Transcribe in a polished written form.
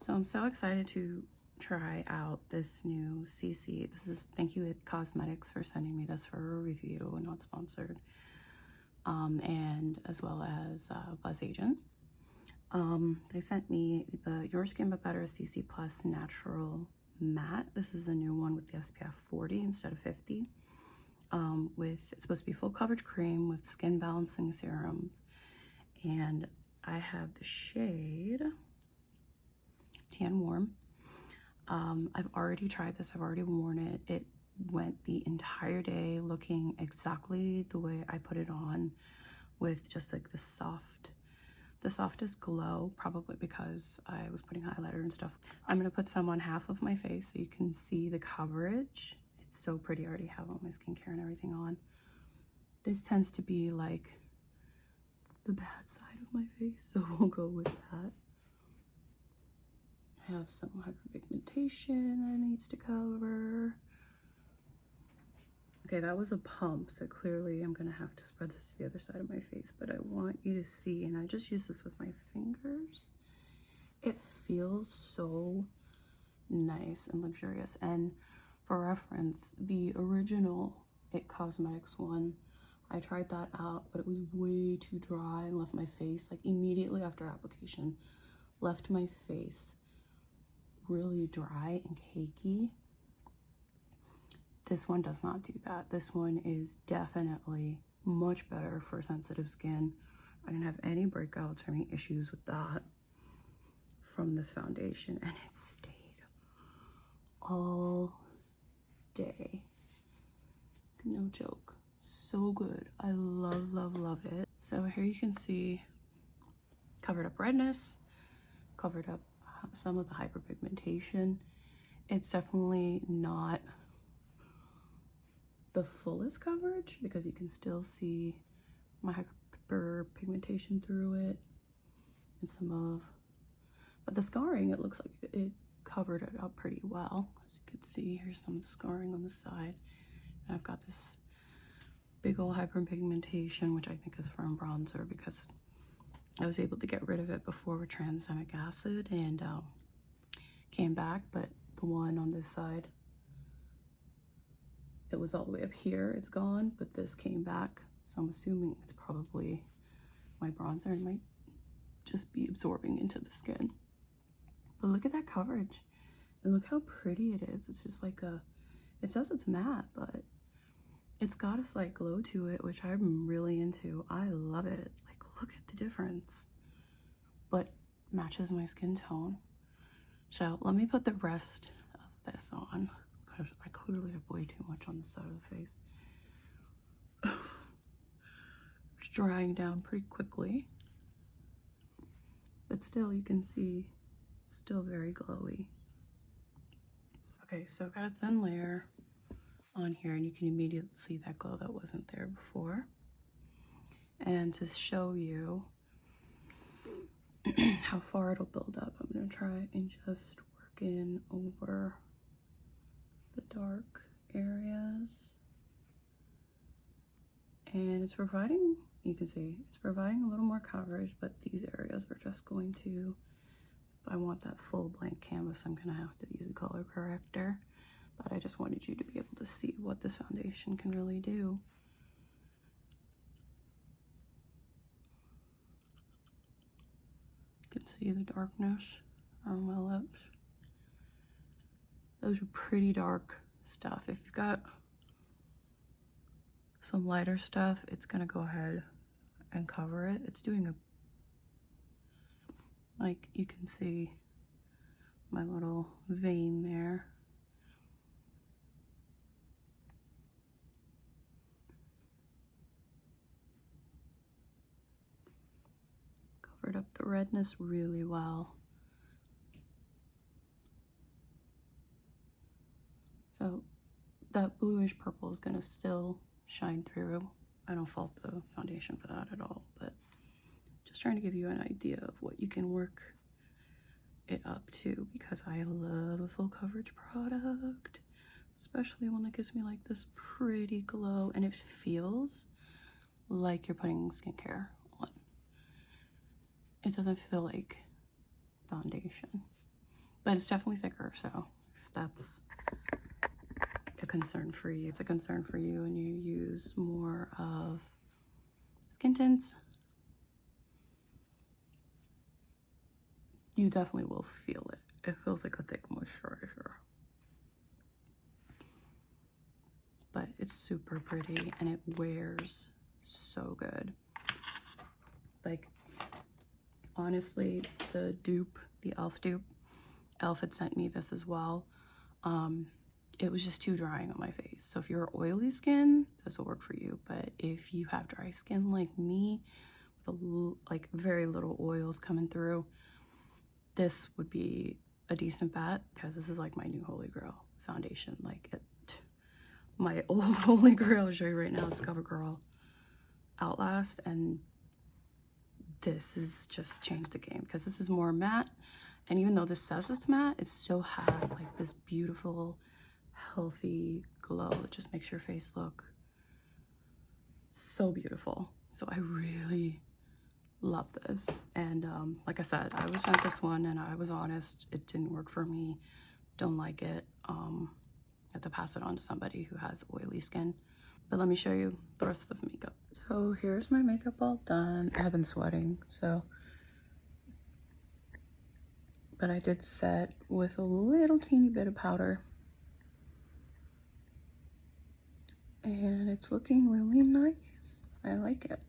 So I'm so excited to try out this new CC. This is Thank You Cosmetics for sending me this for a review, not sponsored. And as well as BzzAgent. They sent me the Your Skin But Better CC Plus Natural Matte. This is a new one with the SPF 40 instead of 50. It's supposed to be full coverage cream with skin balancing serums. And I have the shade Tan Warm. I've already tried this. I've already worn it. It went the entire day looking exactly the way I put it on, with just like the softest glow, probably because I was putting highlighter and stuff. I'm gonna put some on half of my face so you can see the coverage. It's so pretty. I already have all my skincare and everything on. This tends to be like the bad side of my face, so we'll go with that. I have some hyperpigmentation that needs to cover. Okay, that was a pump, so clearly I'm gonna have to spread this to the other side of my face, but I want you to see, and I just use this with my fingers. It feels so nice and luxurious. And for reference, the original It Cosmetics one, I tried that out, but it was way too dry and left my face, like immediately after application, left my face really dry and cakey. This one does not do that. This one is definitely much better for sensitive skin. I didn't have any breakouts or any issues with that from this foundation, and it stayed all day. No joke. So good. I love, love, love it. So here you can see covered up redness, covered up some of the hyperpigmentation. It's definitely not the fullest coverage because you can still see my hyperpigmentation through it and but the scarring, it looks like it covered it up pretty well. As you can see, here's some of the scarring on the side. And I've got this big old hyperpigmentation, which I think is from bronzer because I was able to get rid of it before with tranexamic acid and came back, but the one on this side, it was all the way up here, it's gone, but this came back, so I'm assuming it's probably my bronzer and might just be absorbing into the skin. But look at that coverage, and look how pretty it is. It's just like it says it's matte, but it's got a slight glow to it, which I'm really into. I love it. Like, look at the difference, but matches my skin tone. So let me put the rest of this on, because I clearly have way too much on the side of the face. It's drying down pretty quickly, but still you can see still very glowy. Okay, so I've got a thin layer on here, and you can immediately see that glow that wasn't there before. And to show you how far it'll build up, I'm going to try and just work in over the dark areas. And it's providing, you can see, it's providing a little more coverage, but these areas are just going to, if I want that full blank canvas, I'm going to have to use a color corrector. But I just wanted you to be able to see what this foundation can really do. You can see the darkness on my lips. Those are pretty dark stuff. If you've got some lighter stuff, it's gonna go ahead and cover it. It's doing like you can see my little vein there. Covered up the redness really well. So that bluish purple is going to still shine through. I don't fault the foundation for that at all, but just trying to give you an idea of what you can work it up to, because I love a full coverage product, especially one that gives me like this pretty glow and it feels like you're putting skincare on. It doesn't feel like foundation. but it's definitely thicker. So if that's a concern for you, it's a concern for you, and you use more of skin tints, you definitely will feel it. It feels like a thick moisturizer. But it's super pretty and it wears so good. Like, honestly, the dupe, the e.l.f. dupe, e.l.f. had sent me this as well. It was just too drying on my face. So if you're oily skin, this will work for you. But if you have dry skin like me, with like very little oils coming through, this would be a decent bet, because this is like my new holy grail foundation. Like, my old holy grail, I'll show you right now, is CoverGirl Outlast, and this has just changed the game, because this is more matte, and even though this says it's matte, it still has like this beautiful, healthy glow that just makes your face look so beautiful. So I really love this. And like I said, I was sent this one and I was honest, it didn't work for me. Don't like it. I have to pass it on to somebody who has oily skin. But let me show you the rest of the makeup. So here's my makeup all done. I have been sweating, so. But I did set with a little teeny bit of powder. And it's looking really nice. I like it.